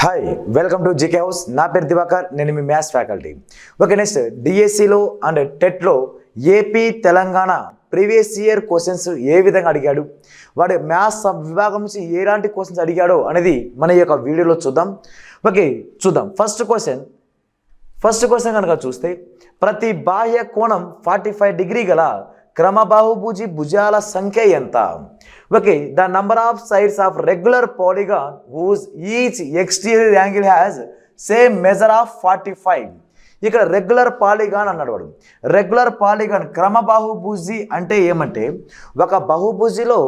Hi welcome to GK house. నా పేరు దివాకర్, నేను మీ మ్యాథ్స్ ఫ్యాకల్టీ. ఓకే, నెక్స్ట్ డిఎస్సిలో అండ్ టెట్లో AP Telangana previous year questions ఏ విధంగా అడిగాడు, వాడు మ్యాథ్స్ విభాగం నుంచి ఎలాంటి క్వశ్చన్స్ అడిగాడో అనేది మన యొక్క వీడియోలో చూద్దాం. ఓకే, చూద్దాం. ఫస్ట్ క్వశ్చన్ కనుక చూస్తే, ప్రతి బాహ్య కోణం 45 డిగ్రీ గల క్రమబాహుభుజి భుజాల సంఖ్య ఎంత? Okay, the number of sides of regular polygon whose each exterior angle has same measure of 45. ఇక్కడ రెగ్యులర్ పాలిగాన్ అన్నాడు వాడు. రెగ్యులర్ పాలిగాన్ క్రమబాహుభుజి అంటే ఏమంటే, ఒక బహుభుజిలో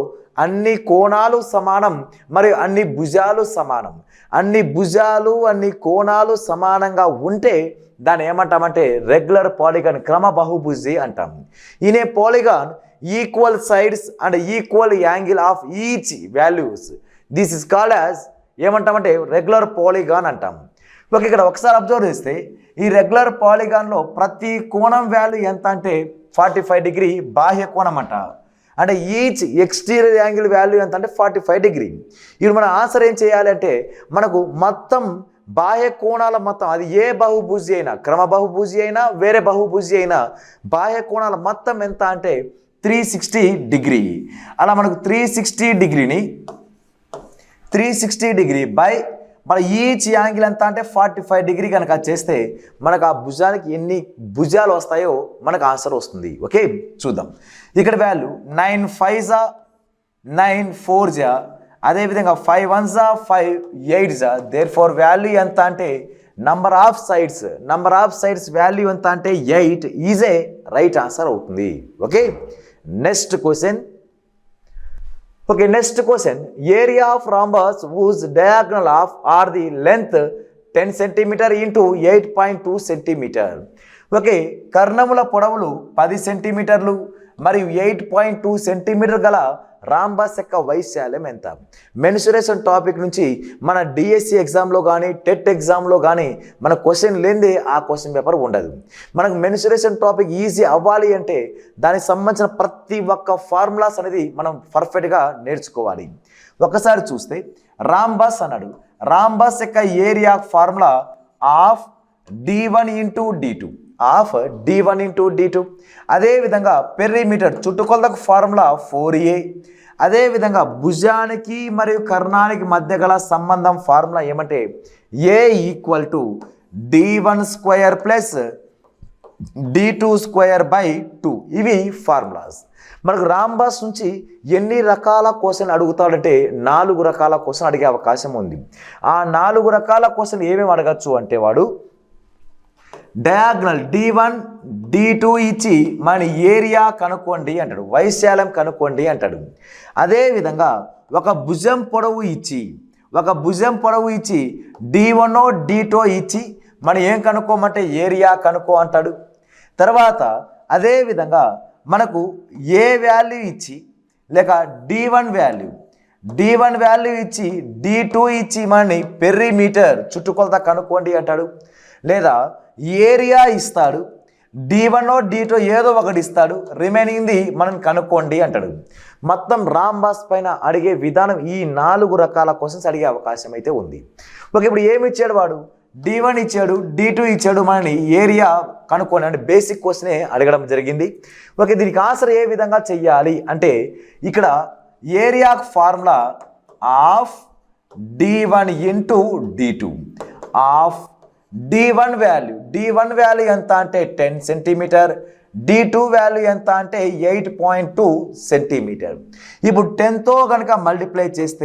అన్ని కోణాలు సమానం మరియు అన్ని భుజాలు సమానం. అన్ని భుజాలు అన్ని కోణాలు సమానంగా ఉంటే దాన్ని ఏమంటామంటే రెగ్యులర్ పాలిగాన్ క్రమబాహుభుజి అంటాం. In a polygon equal sides and equal angle of each values, this is called as ఏమంటామంటే రెగ్యులర్ పాలిగాన్ అంటాం. ఓకే, ఇక్కడ ఒకసారి అబ్జర్వ్ చేస్తే ఈ రెగ్యులర్ పాలిగాన్లో ప్రతి కోణం వాల్యూ ఎంత అంటే 45 డిగ్రీ బాహ్య కోణం అంట. అంటే ఈచ్ ఎక్స్టీరియర్ యాంగిల్ వాల్యూ ఎంత అంటే 45 డిగ్రీ. ఇప్పుడు మన ఆన్సర్ ఏం చేయాలి అంటే, మనకు మొత్తం బాహ్య కోణాల మొత్తం, అది ఏ బహుభుజి అయినా, క్రమ బహుభుజి అయినా వేరే బహుభుజి అయినా, బాహ్య కోణాల మొత్తం ఎంత అంటే 360 డిగ్రీ. అలా మనకు 360 డిగ్రీ బై మన ఈచ్ యాంగిల్ ఎంత అంటే 45 డిగ్రీ కనుక చేస్తే మనకు ఆ భుజానికి ఎన్ని భుజాలు వస్తాయో మనకు ఆన్సర్ వస్తుంది. ఓకే, చూద్దాం. ఇక్కడ వాల్యూ 9 5 9 4 అదేవిధంగా 5 1 5 8 దేర్ ఫోర్ వాల్యూ ఎంత అంటే నంబర్ ఆఫ్ సైడ్స్ వాల్యూ ఎంత అంటే 8 ఈజ్ ఏ రైట్ ఆన్సర్ అవుతుంది. Okay, next question. Area of rhombus whose diagonal of are the length 10 centimeter into 8.2 centimeter. Okay, కర్ణముల పొడవులు 10 సెంటీమీటర్లు మరియు 8.2 సెంటీమీటర్ గల రాంబస్ యొక్క వైశాల్యం ఎంత? మెన్సురేషన్ టాపిక్ నుంచి మన డిఎస్సి ఎగ్జామ్లో కానీ టెట్ ఎగ్జామ్లో కానీ మన క్వశ్చన్ లేనిదే ఆ క్వశ్చన్ పేపర్ ఉండదు. మనకు మెన్సురేషన్ టాపిక్ ఈజీ అవ్వాలి అంటే దానికి సంబంధించిన ప్రతి ఒక్క ఫార్ములాస్ అనేది మనం పర్ఫెక్ట్గా నేర్చుకోవాలి. ఒకసారి చూస్తే రాంబస్ అన్నాడు. రాంబస్ యొక్క area formula of d1 into d2. అదేవిధంగా పెరిమీటర్ చుట్టుకొలతకు ఫార్ములా 4a. అదేవిధంగా భుజానికి మరియు కర్ణానికి మధ్య గల సంబంధం ఫార్ములా ఏమంటే a equal to d1 square plus d2 square by 2. ఇవి ఫార్ములాస్. మనకు రాంబస్ నుంచి ఎన్ని రకాల క్వశ్చన్ అడుగుతాడంటే 4 రకాల క్వశ్చన్ అడిగే అవకాశం ఉంది. ఆ 4 రకాల క్వశ్చన్ ఏమేమి అడగచ్చు అంటే, వాడు డయాగ్నల్ d1 d2 ఇచ్చి మన ఏరియా కనుక్కోండి అంటాడు, వైశాల్యం కనుక్కోండి అంటాడు. అదేవిధంగా ఒక భుజం పొడవు ఇచ్చి d1 d2 ఇచ్చి మనం ఏం కనుక్కోమంటే ఏరియా కనుక్కో అంటాడు. తర్వాత అదేవిధంగా మనకు ఏ వాల్యూ ఇచ్చి లేక d1 వాల్యూ ఇచ్చి d2 ఇచ్చి మనని పెరిమీటర్ చుట్టుకొలత కనుక్కోండి అంటాడు. లేదా ఏరియా ఇస్తాడు, d1 d2 ఏదో ఒకటి ఇస్తాడు, రిమైనింగ్ది మనం కనుక్కోండి అంటాడు. మొత్తం రాంబస్ పైన అడిగే విధానం ఈ 4 రకాల క్వశ్చన్స్ అడిగే అవకాశం అయితే ఉంది. ఓకే, ఇప్పుడు ఏమి ఇచ్చాడు వాడు? d1 ఇచ్చాడు, d2 ఇచ్చాడు, మనని ఏరియా కనుక్కోండి అంటే బేసిక్ క్వశ్చనే అడగడం జరిగింది. ఓకే, దీనికి ఆన్సర్ ఏ విధంగా చెయ్యాలి అంటే, ఇక్కడ area formula of d1 into d2 of d1 value ఎంత అంటే 10 సెంటీమీటర్, d2 వాల్యూ ఎంత అంటే 8.2 సెంటీమీటర్. ఇప్పుడు 10తో కనుక మల్టిప్లై చేస్తే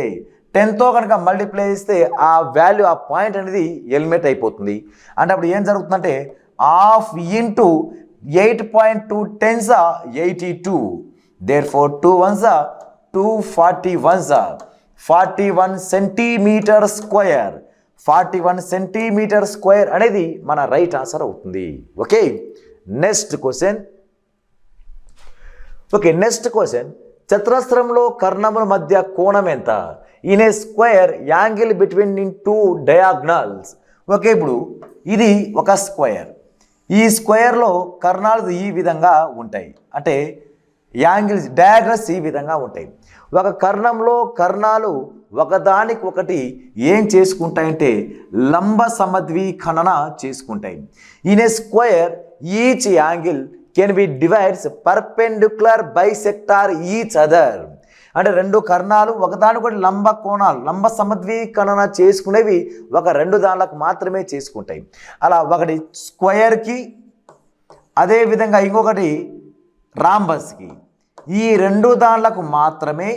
ఆ వాల్యూ, ఆ పాయింట్ అనేది ఎలిమినేట్ అయిపోతుంది. అంటే అప్పుడు ఏం జరుగుతుందంటే half into 8.2 10s 82. Therefore 2 1s 241s 41 centimetre square. 41 centimetre square అనేది మన రైట్ ఆన్సర్ అవుతుంది. Okay, next question. చతురస్రంలో కర్ణముల మధ్య కోణం ఎంత? In a square angle between 2 diagonals. Okay, ఇప్పుడు ఇది ఒక స్క్వేర్. ఈ స్క్వేర్లో కర్ణాలు ఈ విధంగా ఉంటాయి, అంటే యాంగిల్స్ డయాగ్నల్స్ ఈ విధంగా ఉంటాయి. ఒక కర్ణంలో కర్ణాలు ఒకదానికొకటి ఏం చేసుకుంటాయంటే లంబ సమద్విఖండన చేసుకుంటాయి. In a square each angle can be divides perpendicular bisector each other. అంటే రెండు కర్ణాలు ఒకదానికొకటి లంబ కోణాలు లంబ సమద్విఖండన చేసుకునేవి ఒక రెండు దానిలకు మాత్రమే చేసుకుంటాయి. అలా ఒకటి స్క్వేర్కి అదేవిధంగా ఇంకొకటి రాంబస్కి, ఈ రెండు దానిలకు మాత్రమే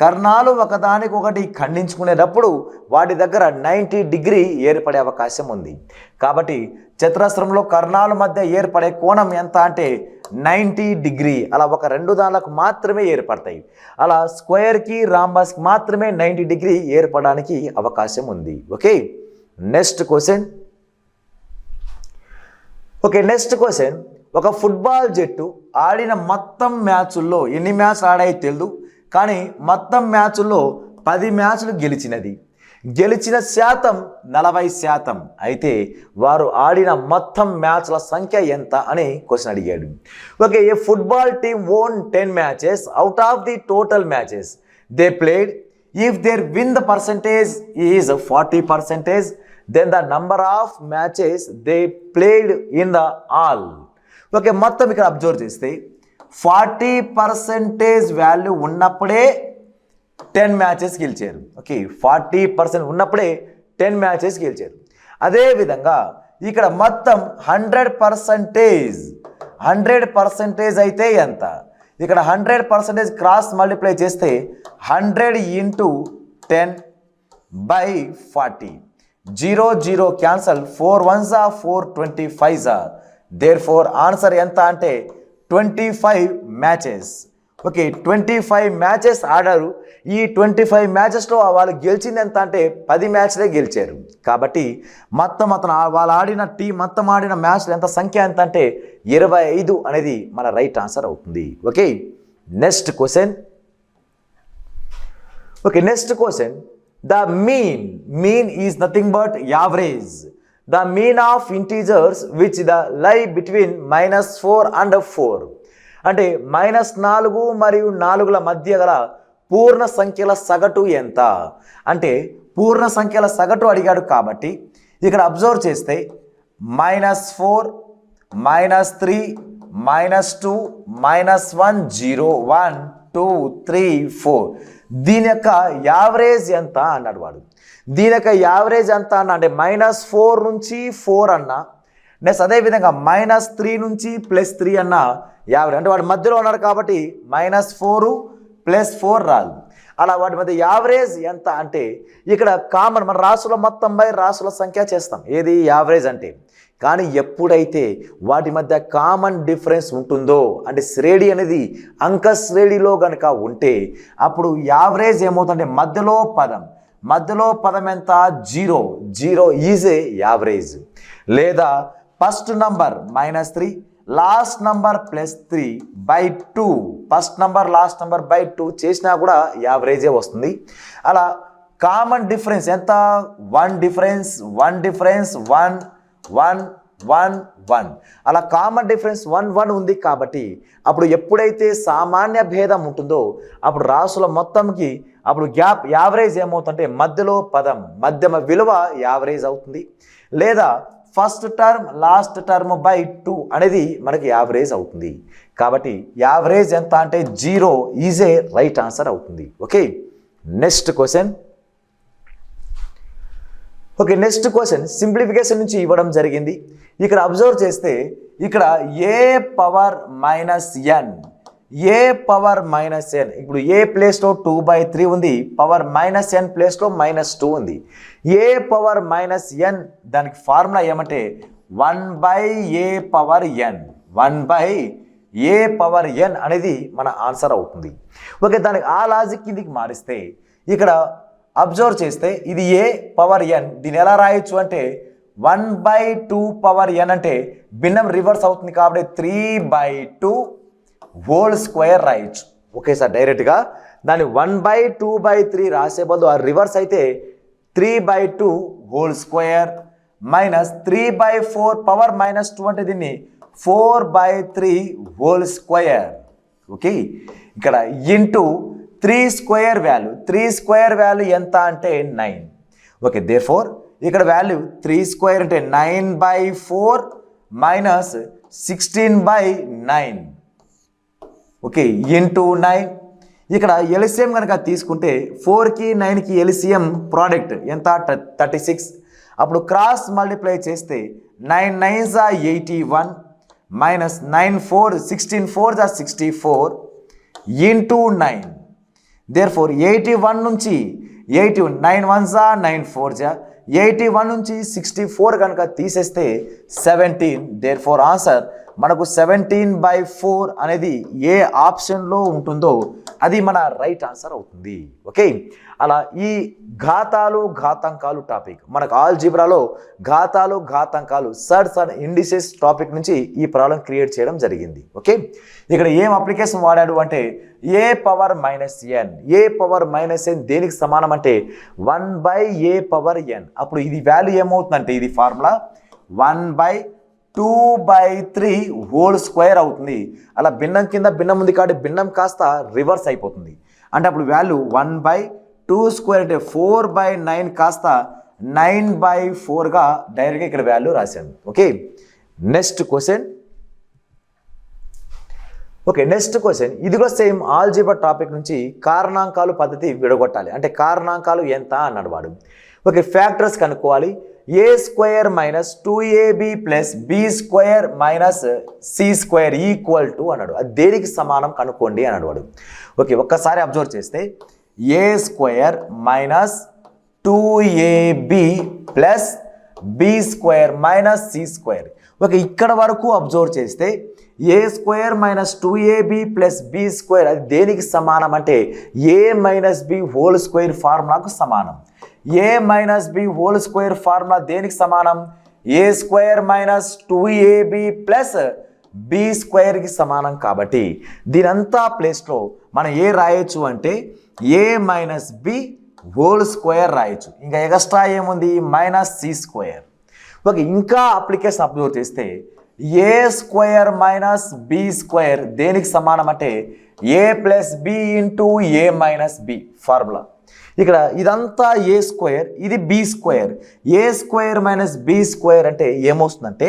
కర్ణాలు ఒకదానికొకటి ఖండించుకునేటప్పుడు వాటి దగ్గర 90 డిగ్రీ ఏర్పడే అవకాశం ఉంది. కాబట్టి చతురస్రంలో కర్ణాల మధ్య ఏర్పడే కోణం ఎంత అంటే 90 డిగ్రీ. అలా ఒక రెండు దానిలకు మాత్రమే ఏర్పడతాయి. అలా స్క్వేర్కి రాంబస్కి మాత్రమే 90 డిగ్రీ ఏర్పడడానికి అవకాశం ఉంది. Okay, next question. ఒక ఫుట్బాల్ జట్టు ఆడిన మొత్తం మ్యాచ్ల్లో ఎన్ని మ్యాచ్లు ఆడాయో తెలియదు, కానీ మొత్తం మ్యాచ్ల్లో 10 మ్యాచ్లు గెలిచినది. గెలిచిన శాతం 40%. అయితే వారు ఆడిన మొత్తం మ్యాచ్ల సంఖ్య ఎంత అని క్వశ్చన్ అడిగాడు. Okay, a football team won 10 matches out of the total matches they played. If their win the percentage is 40%, then the number of matches they played in the all. Okay, మొత్తం ఇక్కడ observe చేస్తే 40% value ఉన్నప్పుడే 10 matches గెలిచారు. Okay, 40% ఉన్నప్పుడే 10 matches గెలిచారు. అదేవిధంగా ఇక్కడ మొత్తం 100% అయితే ఎంత? ఇక్కడ 100% క్రాస్ మల్టిప్లై చేస్తే 100 × 10/40. 0 0 cancel, 4 1s are 4, 25s are. Therefore answer ఎంత అంటే 25 మ్యాచెస్. ఓకే, 25 మ్యాచెస్ ఆడారు. ఈ 25 మ్యాచెస్లో వాళ్ళు గెలిచింది ఎంత అంటే 10 మ్యాచ్లే గెలిచారు. కాబట్టి మొత్తం వాళ్ళు ఆడిన టీం మొత్తం ఆడిన మ్యాచ్లు ఎంత సంఖ్య ఎంత అంటే 25 అనేది మన రైట్ ఆన్సర్ అవుతుంది. Okay, next question. The mean is nothing but average. The mean of integers which lie between -4 and 4. అంటే -4 మరియు 4ల మధ్య గల పూర్ణ సంఖ్యల సగటు ఎంత అంటే పూర్ణ సంఖ్యల సగటు అడిగాడు. కాబట్టి ఇక్కడ అబ్జర్వ్ చేస్తే -4, -3, -2, -1, 0, 1, 2, 3, 4. దీని యొక్క యావరేజ్ ఎంత అన్నాడు వాడు. దీని యొక్క యావరేజ్ ఎంత అన్న అంటే -4 నుంచి 4 అన్న, నెక్స్ట్ అదేవిధంగా -3 నుంచి +3 అన్న యావరేజ్. అంటే వాడి మధ్యలో ఉన్నాడు కాబట్టి -4 + 4 రాదు. అలా వాటి మధ్య యావరేజ్ ఎంత అంటే ఇక్కడ కామన్ మన రాసుల మొత్తం బై రాసుల సంఖ్య చేస్తాం ఏది యావరేజ్ అంటే. కానీ ఎప్పుడైతే వాటి మధ్య కామన్ డిఫరెన్స్ ఉంటుందో అంటే శ్రేణి అనేది అంక శ్రేణిలో కనుక ఉంటే అప్పుడు యావరేజ్ ఏమవుతుందంటే మధ్యలో పదం ఎంత 0 ఈజ్ ఏ యావరేజ్. లేదా first number -3 last number +3/2 first number last number /2 చేసినా కూడా యావరేజే వస్తుంది. అలా కామన్ డిఫరెన్స్ ఎంత 1 డిఫరెన్స్ 1 అలా కామన్ డిఫరెన్స్ 1 ఉంది. కాబట్టి అప్పుడు ఎప్పుడైతే సామాన్య భేదం ఉంటుందో అప్పుడు రాసుల మొత్తంకి అప్పుడు యావరేజ్ ఏమవుతుందంటే మధ్యలో పదం మధ్యమ విలువ యావరేజ్ అవుతుంది. లేదా ఫస్ట్ టర్మ్ లాస్ట్ టర్మ్ /2 అనేది మనకి యావరేజ్ అవుతుంది. కాబట్టి యావరేజ్ ఎంత అంటే 0 ఈజ్ ఏ రైట్ ఆన్సర్ అవుతుంది. ఓకే, నెక్స్ట్ క్వశ్చన్ సింప్లిఫికేషన్ నుంచి ఇవ్వడం జరిగింది. ఇక్కడ అబ్జర్వ్ చేస్తే ఇక్కడ a పవర్ -n ఇప్పుడు a ప్లేస్లో 2/3 ఉంది, పవర్ -n ప్లేస్లో -2 ఉంది. a పవర్ -n దానికి ఫార్ములా ఏమంటే 1/a పవర్ n అనేది మన ఆన్సర్ అవుతుంది. ఓకే, దానికి ఆ లాజిక్ కిందికి మారిస్తే ఇక్కడ అబ్జర్వ్ చేస్తే ఇది a పవర్ n, దీన్ని ఎలా రాయొచ్చు అంటే 1/2 పవర్ n అంటే భిన్నం రివర్స్ అవుతుంది కాబట్టి 3/2 హోల్ స్క్వేర్ రాయొచ్చు. ఓకే సార్, డైరెక్ట్గా దాన్ని 1/2/3 రాసే బదులు ఆ రివర్స్ అయితే 3/2 హోల్ స్క్వేర్ -3/4 పవర్ -2 అంటే దీన్ని 4/3 హోల్ స్క్వేర్. ఓకే, ఇక్కడ ఇంటూ 3 స్క్వేర్ వాల్యూ ఎంత అంటే 9. ఓకే, దేర్ఫోర్ ఇక్కడ వాల్యూ 3 స్క్వేర్ అంటే 9/4 మైనస్ 16/9. Okay, into 9. ఇక్కడ ఎల్సిఎం కనుక తీసుకుంటే 4కి 9కి ఎల్సిఎం ప్రోడక్ట్ ఎంత 36. అప్పుడు క్రాస్ మల్టిప్లై చేస్తే 9 9s are 81 minus 9 4 16 4s are 64 into 9. Therefore 81 నుంచి 9 1s are 9 4s are 81 నుంచి 64 కనుక తీసేస్తే 17. దేర్ఫోర్ ఆన్సర్ మనకు 17/4 అనేది ఏ ఆప్షన్లో ఉంటుందో అది మన రైట్ ఆన్సర్ అవుతుంది. ఓకే, అలా ఈ ఘాతాంకాలు టాపిక్ మనకు ఆల్జీబ్రాలో ఘాతాంకాలు సర్డ్స్ అండ్ ఇండిసెస్ టాపిక్ నుంచి ఈ ప్రాబ్లం క్రియేట్ చేయడం జరిగింది. ఓకే, ఇక్కడ ఏం అప్లికేషన్ వాడాడు అంటే a power minus n. a power minus n దేనికి సమానం అంటే 1/a పవర్ n. అప్పుడు ఇది వాల్యూ ఏమవుతుందంటే ఇది ఫార్ములా 1/2/3 హోల్ స్క్వేర్ అవుతుంది. అలా భిన్నం కింద భిన్నం ఉంది కాబట్టి భిన్నం కాస్త రివర్స్ అయిపోతుంది. అంటే అప్పుడు వాల్యూ 1/2 స్క్వేర్ అంటే 4/9 కాస్త 9/4గా డైరెక్ట్గా ఇక్కడ వాల్యూ రాశాను. Okay, next question. ఇది కూడా సేమ్ ఆల్జీబ్రా టాపిక్ నుంచి కారణాంకాలు పద్ధతి విడగొట్టాలి. అంటే కారణాంకాలు ఎంత అన్నాడు వాడు. ఓకే, ఫ్యాక్టర్స్ కనుక్కోవాలి. a square minus 2ab plus b square minus c square equal to అన్నాడు. అది దేనికి సమానం కనుక్కోండి అన్నాడు వాడు. ఓకే, ఒక్కసారి అబ్జర్వ్ చేస్తే a square minus 2ab plus b square minus c square. Okay, ఇక్కడ వరకు అబ్జర్వ్ చేస్తే a square minus 2ab plus b square అది దేనికి సమానం అంటే a minus b whole square ఫార్ములాకు సమానం. a minus b whole square formula దేనికి సమానం a square minus 2ab plus b స్క్వేర్కి సమానం. కాబట్టి దీనంతా ప్లేస్లో మనం ఏ రాయొచ్చు అంటే a minus b whole square రాయొచ్చు. ఇంకా ఎక్స్ట్రా ఏముంది మైనస్ c స్క్వేర్. ఓకే, ఇంకా అప్లికేషన్ అబ్జర్వ్ చేస్తే a square minus b square దేనికి సమానం అంటే a plus b into a minus b formula. ఇక్కడ ఇదంతా a స్క్వేర్, ఇది b square. a square minus b square అంటే ఏమొస్తుందంటే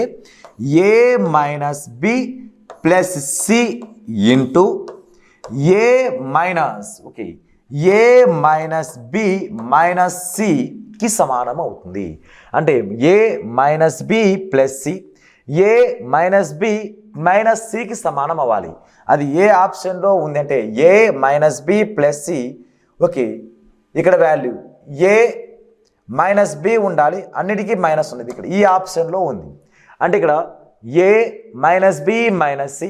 a minus b plus c into a minus okay a minus b minus cకి సమానం అవుతుంది. అంటే a minus b plus c a minus b minus cకి సమానం అవ్వాలి. అది ఏ ఆప్షన్లో ఉంది అంటే a minus b plus c. Okay, ఇక్కడ వాల్యూ a మైనస్ b ఉండాలి, అన్నిటికీ మైనస్ ఉన్నది ఇక్కడ ఈ ఆప్షన్లో ఉంది. అంటే ఇక్కడ a minus b minus c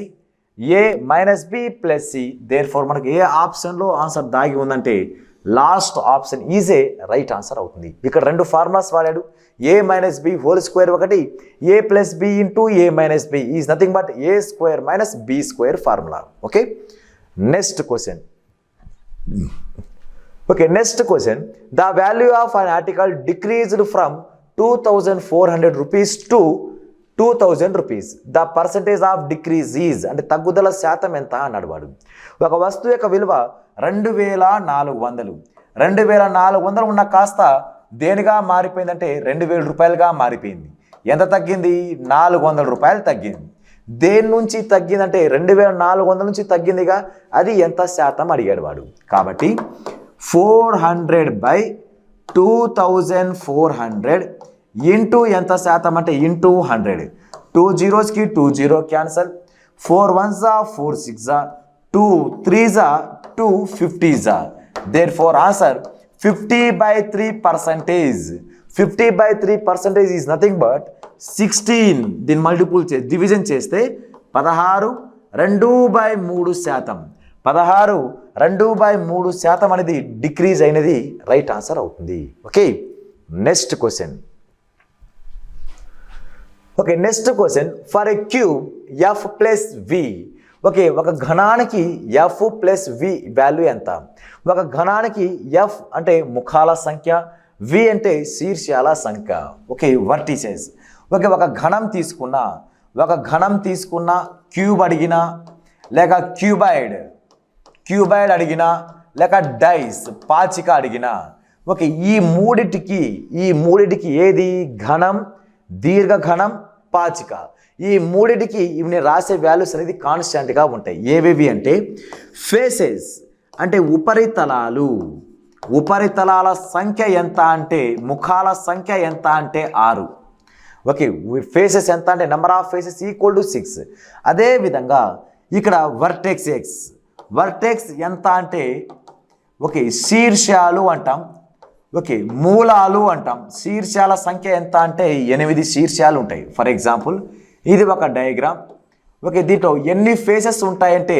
a minus b plus c. Therefore మనకు ఏ ఆప్షన్లో ఆన్సర్ దాగి ఉందంటే last option is a right answer అవుతుంది. ఇక్కడ రెండు ఫార్ములాస్ వాడాడు. a minus b whole square ఒకటి, a plus b into a minus b is nothing but a square minus b square formula. Okay, next question. Okay, next question. The value of an article decreased from 2,400 rupees to 2,000 rupees. The percentage of decrease is అంటే తగ్గుదల శాతం ఎంత అన్నాడు వాడు. ఒక వస్తువు యొక్క విలువ 2,400. 2,400 ఉన్న కాస్త దేనిగా మారిపోయిందంటే 2,000 రూపాయలుగా మారిపోయింది. ఎంత తగ్గింది? 400 రూపాయలు తగ్గింది. దేని నుంచి తగ్గిందంటే 2,400 నుంచి తగ్గిందిగా, అది ఎంత శాతం అడిగాడు వాడు. కాబట్టి 400/2400 ఇంటూ ఎంత శాతం అంటే into 100. 2 zeros-కి 2 0 cancel, 4 1s are 4 6s are 2 3s are 2 50s are. Therefore answer 50/3%. 50/3% is nothing but 16. దీని మల్టిపుల్ డివిజన్ చేస్తే 16 2/3%. 16 2/3% అనేది డిక్రీజ్ అయినది రైట్ ఆన్సర్ అవుతుంది. Okay, next question. Okay, next question. For a cube F plus V. Okay, ఒక ఘనానికి F plus V value ఎంత? ఒక ఘనానికి F అంటే ముఖాల సంఖ్య, వి అంటే శీర్షాల సంఖ్య. Okay, vertices. ఓకే, ఒక ఘనం తీసుకున్న క్యూబ్ అడిగినా లేక క్యూబాయిడ్ అడిగినా లేక డైస్ పాచిక అడిగినా, ఓకే, ఈ మూడిటికి ఏది ఘనం, దీర్ఘఘనం, పాచిక, ఈ మూడిటికి ఇవి రాసే వాల్యూస్ అనేది కాన్స్టెంట్గా ఉంటాయి. ఏవేవి అంటే ఫేసెస్ అంటే ఉపరితలాల సంఖ్య ఎంత అంటే ముఖాల సంఖ్య ఎంత అంటే 6. ఓకే, ఫేసెస్ ఎంత అంటే number of faces equal to 6. అదేవిధంగా ఇక్కడ వర్టెక్స్ ఎంత అంటే ఓకే శీర్షాలు అంటాం, ఓకే మూలాలు అంటాం. శీర్షాల సంఖ్య ఎంత అంటే 8 శీర్షాలు ఉంటాయి. ఫర్ ఎగ్జాంపుల్ ఇది ఒక డయాగ్రామ్. ఓకే, దీంట్లో ఎన్ని ఫేసెస్ ఉంటాయంటే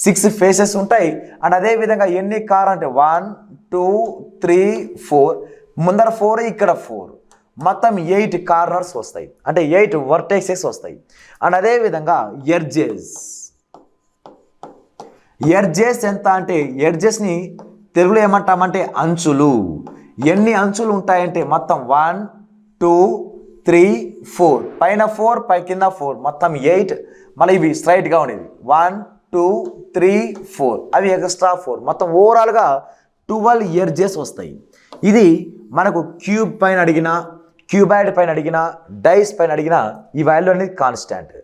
6 ఫేసెస్ ఉంటాయి. అండ్ అదేవిధంగా ఎన్ని కార్ అంటే 1 2 3 4, ముందర 4 ఇక్కడ 4, మొత్తం 8 కార్నర్స్ వస్తాయి, అంటే 8 వర్టెక్సెస్ వస్తాయి. అండ్ అదేవిధంగా ఎడ్జెస్ ఎంత అంటే ఎడ్జెస్ని తెలుగులో ఏమంటామంటే అంచులు. ఎన్ని అంచులు ఉంటాయంటే మొత్తం 1 2 3 4, పైన 4 కింద 4, మొత్తం 8. మళ్ళీ ఇవి స్ట్రైట్గా ఉండేది 1 2 3 4, అవి ఎక్స్ట్రా 4, మొత్తం ఓవరాల్గా 12 ఎడ్జెస్ వస్తాయి. ఇది మనకు క్యూబ్ పైన అడిగినా, క్యూబాయిడ్ పైన అడిగినా, డైస్ పైన అడిగినా ఈ వాల్యూ అనేది కాన్స్టాంట్.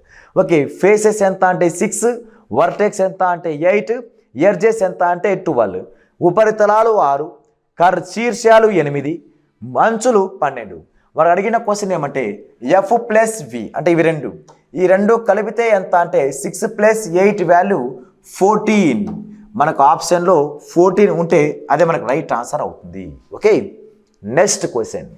ఓకే, ఫేసెస్ ఎంత అంటే 6, వర్టెక్స్ ఎంత అంటే 8, ఎడ్జెస్ ఎంత అంటే 12, ఉపరితలాలు 6, శీర్షాలు 8, అంచులు 12. వారు అడిగిన క్వశ్చన్ ఏమంటే F ప్లస్ V అంటే ఈ రెండు కలిపితే ఎంత అంటే 6 ప్లస్ 8 వాల్యూ 14. మనకు ఆప్షన్లో 14 ఉంటే అదే మనకు రైట్ ఆన్సర్ అవుతుంది. Okay, next question.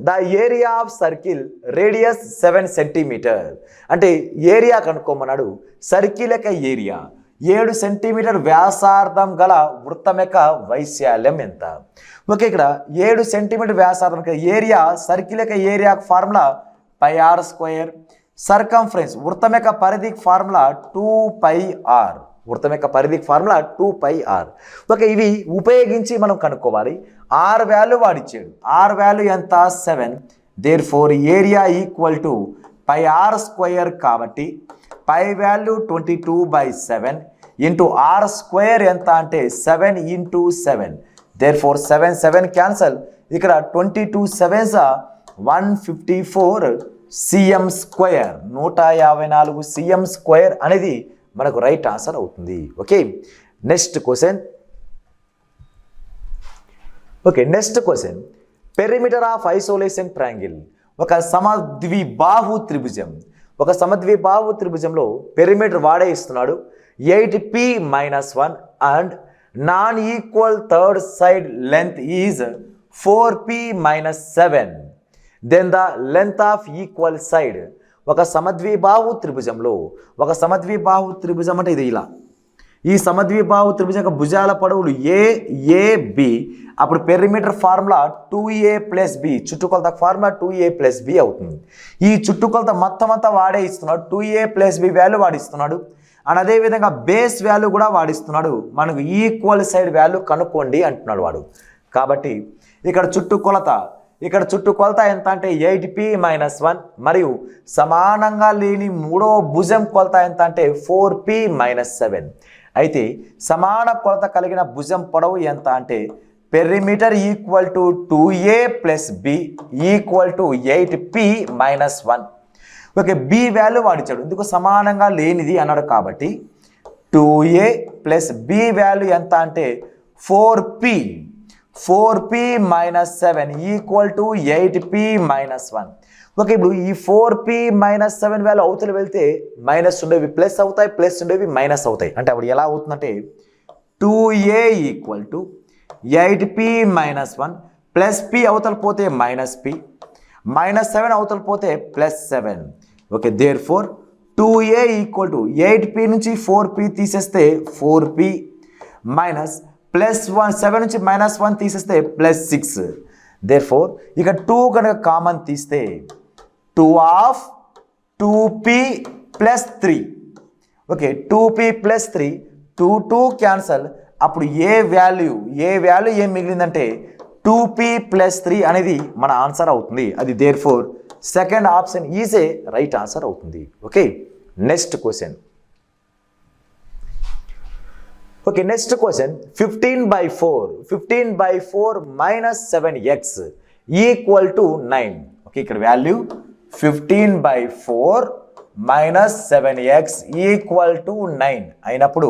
The area of circle radius 7 centimetre అంటే ఏరియా కనుక్కోమన్నాడు. సర్కిల్ యొక్క ఏరియా 7 సెంటీమీటర్ వ్యాసార్థం గల వృత్తం యొక్క వైశాల్యం ఎంత? ఓకే, ఇక్కడ 7 సెంటీమీటర్ వ్యాసార్థం ఏరియా, సర్కిల్ యొక్క ఏరియా ఫార్ములా πr². సర్కంఫరెన్స్ వృత్తం యొక్క పరిధికి ఫార్ములా 2πr. ఓకే, ఇవి ఉపయోగించి మనం కనుక్కోవాలి. R వాల్యూ వాడిచ్చాడు. R వాల్యూ ఎంత 7. Therefore area equal to πr² కాబట్టి పై వాల్యూ 22/7 ఇంటూ r² ఎంత అంటే 7 × 7. Therefore 7 cancel. ఇక్కడ 22 7s 154 cm², 154 cm² అనేది మనకు రైట్ ఆన్సర్ అవుతుంది. Okay, next question. Perimeter of isolation triangle ఒక సమద్విబాహు త్రిభుజంలో పెరిమీటర్ వాడే ఇస్తున్నాడు. 8p-1 and non equal third side length is 4p-7. Then the length of equal side. ఒక సమద్విబాహు త్రిభుజం అంటే ఇది ఇలా. ఈ సమద్విబాహు త్రిభుజం యొక్క భుజాల పొడవులు AB. అప్పుడు పెరిమీటర్ ఫార్ములా 2a + b, చుట్టుకొలత ఫార్ములా 2a + b అవుతుంది. ఈ చుట్టుకొలత మొత్తం అంతా వాడే ఇస్తున్నాడు. 2a + b వాల్యూ వాడిస్తున్నాడు. అండ్ అదేవిధంగా బేస్ వాల్యూ కూడా వాడిస్తున్నాడు. మనకు ఈక్వల్ సైడ్ వాల్యూ కనుక్కోండి అంటున్నాడు వాడు. కాబట్టి ఇక్కడ చుట్టుకొలత ఎంత అంటే 8p-1 మరియు సమానంగా లేని మూడో భుజం కొలత ఎంత అంటే 4p-7. అయితే సమాన కొలత కలిగిన భుజం పొడవు ఎంత అంటే perimeter equal to 2a + b equal to 8p-1. Okay, B value వాడిచ్చాడు. ఎందుకు సమానంగా లేనిది అన్నాడు కాబట్టి 2a + b వాల్యూ ఎంత అంటే 4p-7 equal to 8p-1. Okay, ఇప్పుడు ఈ 4p-7 వాల్యూ అవతల వెళ్తే మైనస్ ఉండేవి ప్లస్ అవుతాయి, ప్లస్ ఉండేవి మైనస్ అవుతాయి. అంటే అప్పుడు ఎలా అవుతుందంటే 2a equal to 8p-1 plus p అవతల పోతే -p, -7 అవతల పోతే +7. Okay, therefore 2a equal to 8p నుంచి 4p తీసేస్తే 4p మైనస్ +1, 7 నుంచి -1 తీసేస్తే +6. దేర్ఫోర్ ఇక 2 కనుక కామన్ తీస్తే 2p + 3. Okay, 2p + 3, 2 cancel. అప్పుడు ఏ వాల్యూ ఏం మిగిలిందంటే 2p + 3 అనేది మన ఆన్సర్ అవుతుంది. అది therefore second option is a right answer అవుతుంది. Okay, next question. Okay, next question 15/4 minus 7x equal to 9. Okay, ఇక్కడ value 15/4 minus 7x equal to 9 అయినప్పుడు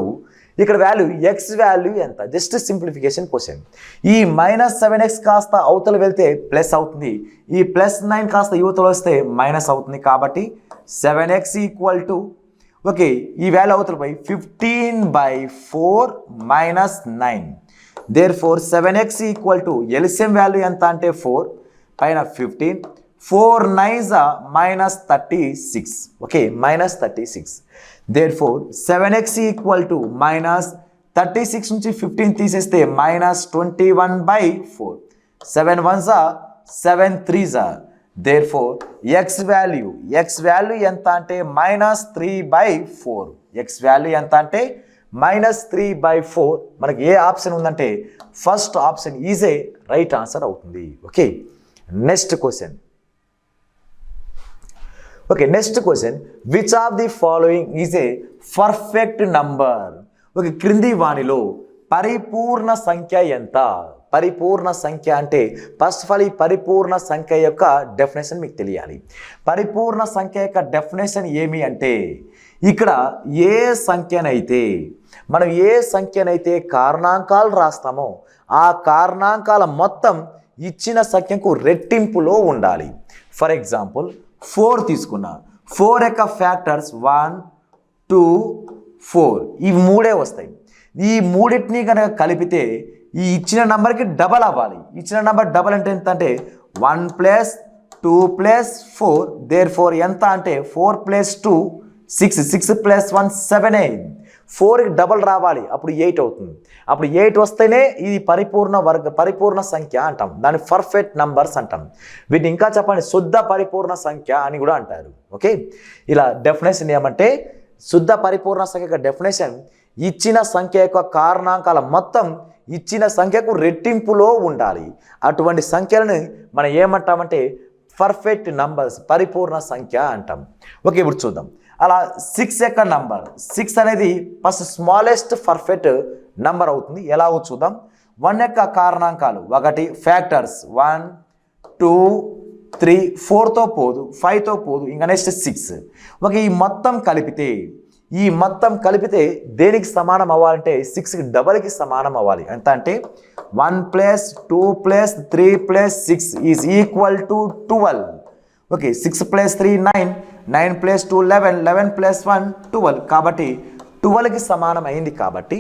ఇక్కడ వాల్యూ ఎక్స్ వాల్యూ ఎంత? Just simplification question. ఈ -7x కాస్త అవతల వెళ్తే ప్లస్ అవుతుంది, ఈ +9 కాస్త యువతల వస్తే మైనస్ అవుతుంది. కాబట్టి 7x ఈక్వల్ టు ఓకే ఈ వాల్యూ అవతల పోయి 15/4 minus 9. Therefore 7x equal to LCM value ఎంత అంటే 4 పైన 15, 4 9s -36. Okay, -36. Therefore 7x equal to -36 నుంచి 15 తీసేస్తే -21/4. 7 1s 7 3s. Therefore x value ఎంత అంటే -3/4. x వాల్యూ ఎంత అంటే -3/4. మనకి ఏ ఆప్షన్ ఉందంటే first option is a right answer అవుతుంది. Okay, next question. Okay, next question, which of the following is a perfect number? Okay, క్రింది వానిలో పరిపూర్ణ సంఖ్య ఎంత? పరిపూర్ణ సంఖ్య అంటే ఫస్ట్ ఆఫ్ ఆల్ ఈ పరిపూర్ణ సంఖ్య యొక్క డెఫినేషన్ మీకు తెలియాలి. పరిపూర్ణ సంఖ్య యొక్క డెఫినేషన్ ఏమి అంటే ఇక్కడ ఏ సంఖ్యనైతే కారణాంకాలు రాస్తామో ఆ కారణాంకాల మొత్తం ఇచ్చిన సంఖ్యకు రెట్టింపులో ఉండాలి. ఫర్ ఎగ్జాంపుల్ 4 తీసుకున్నా, 4 యొక్క ఫ్యాక్టర్స్ 1 2 4 ఇవి మూడే వస్తాయి. ఈ మూడింటిని కనుక కలిపితే ఈ ఇచ్చిన నెంబర్కి డబల్ అవ్వాలి. ఇచ్చిన నెంబర్ డబల్ అంటే ఎంత అంటే 1 + 2 + 4. దేర్ఫోర్ ఎంత అంటే 4 + 2 6, 6 + 1 7 అయింది. 4కి డబల్ రావాలి, అప్పుడు 8 అవుతుంది. అప్పుడు 8 వస్తేనే ఇది పరిపూర్ణ సంఖ్య అంటాం. దాన్ని పర్ఫెక్ట్ నంబర్స్ అంటాం. వీటిని ఇంకా చెప్పండి శుద్ధ పరిపూర్ణ సంఖ్య అని కూడా అంటారు. ఓకే, ఇలా డెఫినేషన్ ఏమంటే శుద్ధ పరిపూర్ణ సంఖ్య యొక్క డెఫినేషన్ ఇచ్చిన సంఖ్య యొక్క కారణాంకాల మొత్తం ఇచ్చిన సంఖ్యకు రెట్టింపులో ఉండాలి. అటువంటి సంఖ్యలను మనం ఏమంటామంటే పర్ఫెక్ట్ నంబర్స్, పరిపూర్ణ సంఖ్య అంటాం. ఓకే, ఇప్పుడు చూద్దాం. అలా 6 యొక్క నంబర్ 6 అనేది ఫస్ట్ స్మాలెస్ట్ పర్ఫెక్ట్ నంబర్ అవుతుంది. ఎలాగో చూద్దాం. 1 యొక్క కారణాంకాలు 1 ఫ్యాక్టర్స్ 1 2 3 4తో పోదు, 5తో పోదు, ఇంకా నెక్స్ట్ 6. ఓకే, ఈ మొత్తం కలిపితే దేనికి సమానం అవ్వాలంటే 6కి డబల్కి సమానం అవ్వాలి. ఎంత అంటే 1 + 2 + 3 + 6 ఈజ్ ఈక్వల్ టు 12. ఓకే, 6 + 3 9, 9 + 2 11, 11 + 1 12. కాబట్టి 12కి సమానం అయింది. కాబట్టి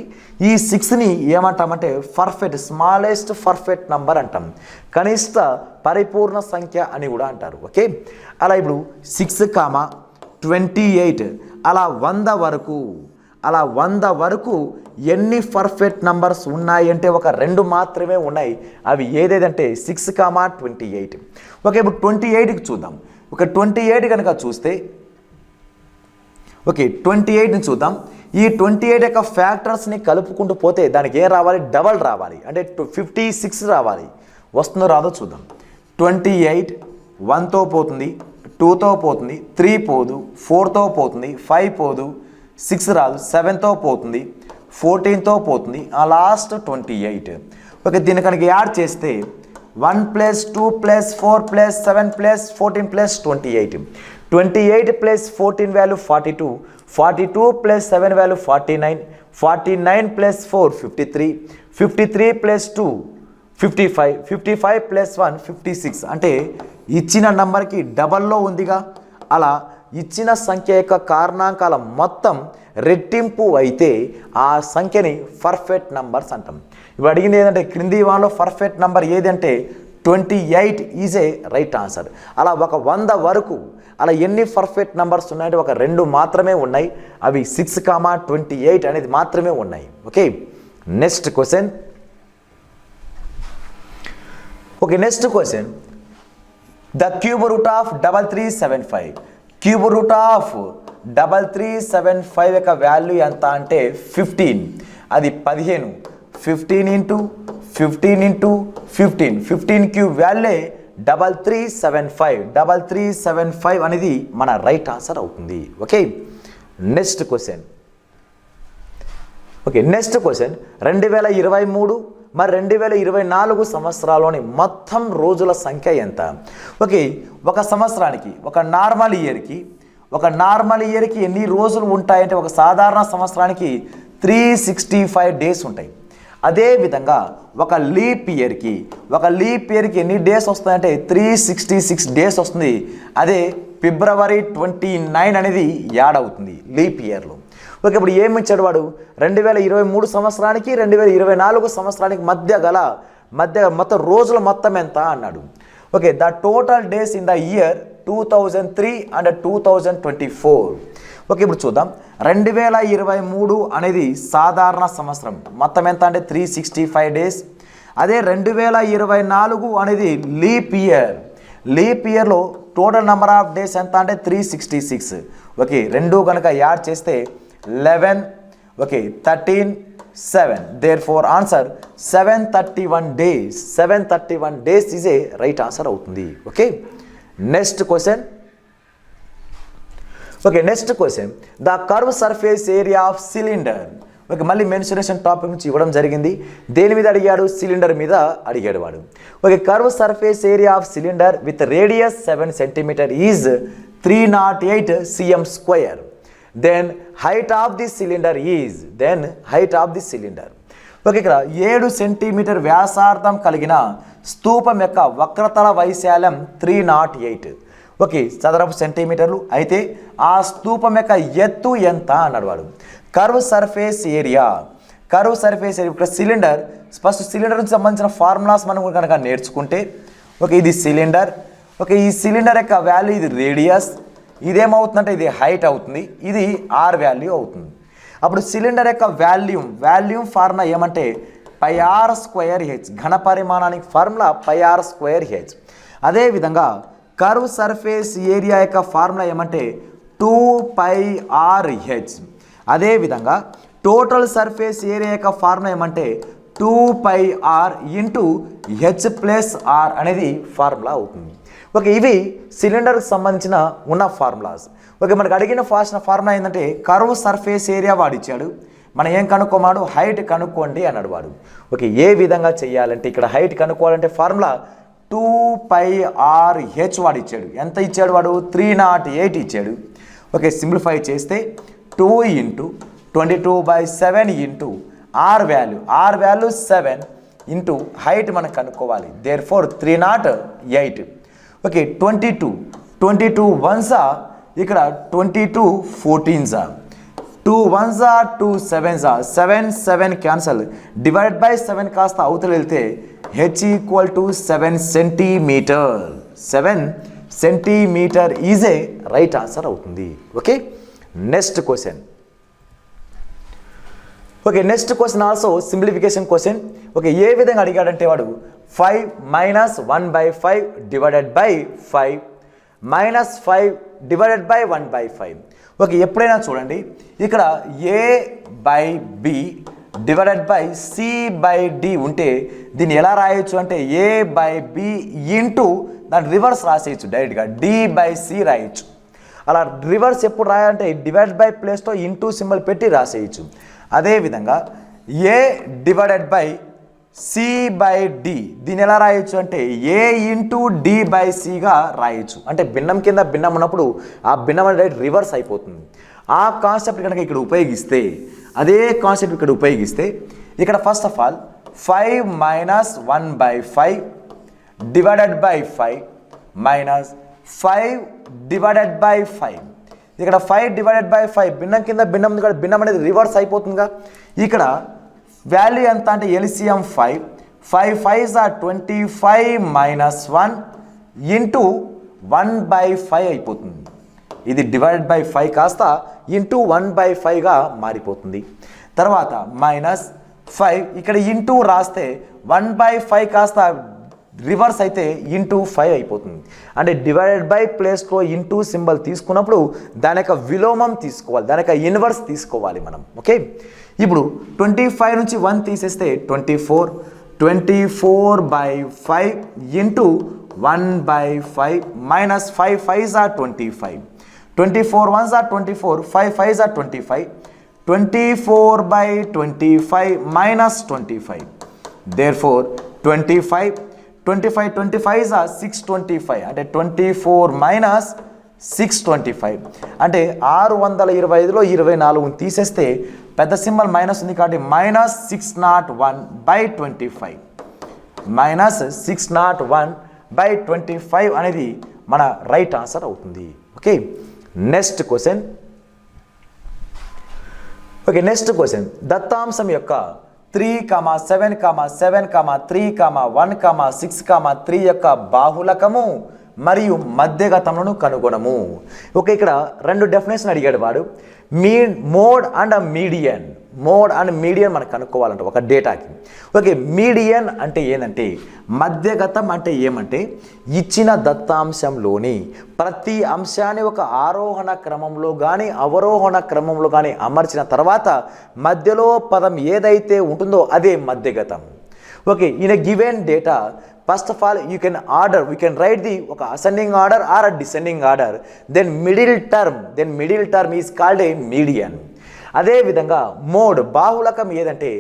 ఈ 6ని ఏమంటామంటే పర్ఫెక్ట్ స్మాలెస్ట్ పర్ఫెక్ట్ నంబర్ అంటాం. కనిష్ట పరిపూర్ణ సంఖ్య అని కూడా అంటారు. ఓకే, అలా ఇప్పుడు 6, 28 అలా 100 వరకు ఎన్ని పర్ఫెక్ట్ నంబర్స్ ఉన్నాయి అంటే ఒక 2 మాత్రమే ఉన్నాయి. అవి ఏదేదంటే 6, 28. ఓకే, ఇప్పుడు 28కి చూద్దాం. ఒక 28 కనుక చూస్తే ఓకే 28ని చూద్దాం. ఈ 28 యొక్క ఫ్యాక్టర్స్ని కలుపుకుంటూ పోతే దానికి ఏం రావాలి? డబల్ రావాలి. అంటే 56 రావాలి. వస్తుందో రాదో చూద్దాం. 28 1తో పోతుంది, 2తో పోతుంది, 3 పోదు, 4తో పోతుంది, 5 పోదు, 6 రాదు, 7తో పోతుంది, 14తో పోతుంది, ఆ లాస్ట్ 28. ఓకే, దీన్ని కనుక యాడ్ చేస్తే 1 + 2 + 4 + 7 + 14 + 28. 28 + 14 వాల్యూ 42, 42 + 7 వాల్యూ 49, 49 + 4 53, 53 + 2 55, 55 + 1 56. అంటే ఇచ్చిన నంబర్కి డబల్లో ఉందిగా. అలా ఇచ్చిన సంఖ్య యొక్క కారణాంకాల మొత్తం రెట్టింపు అయితే ఆ సంఖ్యని పర్ఫెక్ట్ నంబర్స్ అంటాం. ఇప్పుడు అడిగింది ఏంటంటే క్రింది వానిలో పర్ఫెక్ట్ నంబర్ ఏదంటే 28 ఈజ్ ఏ రైట్ ఆన్సర్. అలా ఒక 100 వరకు అలా ఎన్ని పర్ఫెక్ట్ నంబర్స్ ఉన్నాయంటే ఒక 2 మాత్రమే ఉన్నాయి. అవి 6, 28 అనేది మాత్రమే ఉన్నాయి. Okay, next question. Okay, next question. The cube root of 3375. Cube root of 3375 యొక్క వాల్యూ ఎంత అంటే 15. అది 15. 15 × 15 × 15. 15 క్యూబ్ వాల్యూ 3375. 3375 అనేది మన రైట్ ఆన్సర్ అవుతుంది. Okay, next question. Okay, next question 2023 మరి 2024 సంవత్సరాల్లోని మొత్తం రోజుల సంఖ్య ఎంత? ఓకే, ఒక సంవత్సరానికి ఒక నార్మల్ ఇయర్కి ఎన్ని రోజులు ఉంటాయంటే ఒక సాధారణ సంవత్సరానికి 365 డేస్ ఉంటాయి. అదేవిధంగా ఒక లీప్ ఇయర్కి ఎన్ని డేస్ వస్తాయంటే 366 డేస్ వస్తుంది. అదే February 29 అనేది యాడ్ అవుతుంది లీప్ ఇయర్లో. ఓకే, ఇప్పుడు ఏమి ఇచ్చాడు వాడు? 2023 సంవత్సరానికి 2024 సంవత్సరానికి మధ్య మొత్తం రోజుల మొత్తం ఎంత అన్నాడు. Okay, the total days in the year 2003 and 2024. Okay, ఇప్పుడు చూద్దాం. 2023 అనేది సాధారణ సంవత్సరం, మొత్తం ఎంత అంటే 365 డేస్. అదే 2024 అనేది లీప్ ఇయర్లో టోటల్ నెంబర్ ఆఫ్ డేస్ ఎంత అంటే 366. ఓకే, రెండు కనుక యాడ్ చేస్తే 11, okay 13, 7. Therefore answer 731 days. 731 days is a right answer అవుతుంది. Okay, next question. Okay, next question, the curve surface area of cylinder. Okay, మళ్ళీ మెన్సురేషన్ టాపిక్ నుంచి ఇవ్వడం జరిగింది. దేని మీద అడిగాడు? సిలిండర్ మీద అడిగాడు వాడు. Okay, curve surface area of cylinder with radius 7 centimetre is 308 cm square. Then height of the cylinder is okay, ఇక్కడ 7 సెంటీమీటర్ వ్యాసార్థం కలిగిన స్తూపం యొక్క వక్రతల వైశాల్యం 308. ఓకే, చదరపు సెంటీమీటర్లు. అయితే ఆ స్తూపం యొక్క ఎత్తు ఎంత అన్నాడు వాడు. కర్వ్ సర్ఫేస్ ఏరియా ఇక్కడ సిలిండర్, ఫస్ట్ సిలిండర్ నుంచి సంబంధించిన ఫార్ములాస్ మనం కనుక నేర్చుకుంటే, ఓకే ఇది సిలిండర్. ఓకే, ఈ సిలిండర్ యొక్క వాల్యూ ఇది రేడియస్, ఇదేమవుతుందంటే ఇది హైట్ అవుతుంది, ఇది ఆర్ వాల్యూ అవుతుంది. అప్పుడు సిలిండర్ యొక్క వాల్యూమ్ ఫార్ములా ఏమంటే πr²h, ఘన పరిమాణానికి ఫార్ములా πr²h. అదేవిధంగా కర్వ్ సర్ఫేస్ ఏరియా యొక్క ఫార్ములా ఏమంటే 2πrh. అదేవిధంగా టోటల్ సర్ఫేస్ ఏరియా యొక్క ఫార్ములా ఏమంటే 2πr ఇంటూ h+r అనేది ఫార్ములా అవుతుంది. ఓకే, ఇవి సిలిండర్కి సంబంధించిన ఉన్న ఫార్ములాస్. ఓకే, మనకు అడిగిన ఫార్ములా ఏంటంటే కర్వ్ సర్ఫేస్ ఏరియా వాడిచ్చాడు, మనం ఏం కనుక్కోమాడు? హైట్ కనుక్కోండి అన్నాడు వాడు. ఓకే, ఏ విధంగా చేయాలంటే ఇక్కడ హైట్ కనుక్కోవాలంటే ఫార్ములా 2πrh వాడు ఇచ్చాడు. ఎంత ఇచ్చాడు వాడు? 308 ఇచ్చాడు. ఓకే, సింప్లిఫై చేస్తే 2 into 22/7 into R value 7 into height మనం కనుక్కోవాలి. దేర్ఫోర్ 308. ఓకే, 22 1s ఇక్కడ 22 14s, 2 1s 2 7s, 7 cancel, divide by 7 కాస్త అవతల వెళ్తే h = 7 centimetre. 7 centimetre is a right answer అవుతుంది. Okay, next question. Okay, next question also simplification question. Okay, ఏ విధంగా అడిగాడంటే వాడు 5 - 1/5 divided by 5 -5 divided by 1/5. Okay, ఎప్పుడైనా చూడండి ఇక్కడ a/b డివైడెడ్ బై c/d ఉంటే దీన్ని ఎలా రాయొచ్చు అంటే a/b ఇంటూ దాని రివర్స్ రాసేయచ్చు, డైరెక్ట్గా d/c రాయొచ్చు. అలా రివర్స్ ఎప్పుడు రాయాలంటే డివైడ్ బై ప్లేస్తో ఇంటూ సింబల్ పెట్టి రాసేయచ్చు. అదేవిధంగా a డివైడెడ్ బై c/d దీన్ని ఎలా రాయొచ్చు అంటే a ఇంటూ d/cగా రాయొచ్చు. అంటే భిన్నం కింద భిన్నం ఉన్నప్పుడు ఆ భిన్నం అనేది రివర్స్ అయిపోతుంది. ఆ కాన్సెప్ట్ కనుక ఇక్కడ ఉపయోగిస్తే, అదే కాన్సెప్ట్ ఇక్కడ ఉపయోగిస్తే ఇక్కడ first of all 5 - 1/5 divided by 5 minus 5 divided by 5. ఇక్కడ 5 డివైడెడ్ బై 5 భిన్నం కింద భిన్నం, ఇక్కడ భిన్నం అనేది రివర్స్ అయిపోతుందిగా. ఇక్కడ వాల్యూ ఎంత అంటే ఎల్సిఎం 5 5 are 25 - 1 ఇంటూ 1/5 అయిపోతుంది. ఇది డివైడెడ్ బై 5 కాస్త ఇంటూ 1/5గా మారిపోతుంది. తర్వాత మైనస్ 5 ఇక్కడ ఇంటూ రాస్తే 1/5 కాస్త రివర్స్ అయితే ఇంటూ 5 అయిపోతుంది. అంటే డివైడెడ్ బై ప్లేస్లో ఇంటూ సింబల్ తీసుకున్నప్పుడు దాని యొక్క విలోమం తీసుకోవాలి, దాని యొక్క ఇన్వర్స్ తీసుకోవాలి మనం. ఓకే, ఇప్పుడు 25 నుంచి 1 తీసేస్తే 24/5 into 1/5 minus 5 5s are 25, 24 1s are 24, 5 5s are 25, 24/25 minus 25. Therefore 25 is 625 అంటే 24 minus 625 అంటే 625లో 24 తీసేస్తే పెద్ద సింబల్ మైనస్ ఉంది కాబట్టి -601/25 -601/25 అనేది మన రైట్ ఆన్సర్ అవుతుంది. Okay, next question. Okay, next question. దత్తాంశం యొక్క 3,7,7,3,1,6,3 యొక్క బాహుళకము మరియు మధ్యగతములను కనుగొనము. ఓకే, ఇక్కడ రెండు డెఫినేషన్ అడిగాడు వాడు. మోడ్ అండ్ మీడియన్ మనకు కనుక్కోవాలంట ఒక డేటాకి. ఓకే, మీడియన్ అంటే ఏంటంటే మధ్యగతం అంటే ఏమంటే ఇచ్చిన దత్తాంశంలోని ప్రతి అంశాన్ని ఒక ఆరోహణ క్రమంలో కానీ అవరోహణ క్రమంలో కానీ అమర్చిన తర్వాత మధ్యలో పదం ఏదైతే ఉంటుందో అదే మధ్యగతం. Okay, in a given data first of all we can write the ఒక ascending order or a descending order, then middle term is called a median. అదేవిధంగా మోడ్ బాహుళకం ఏదంటే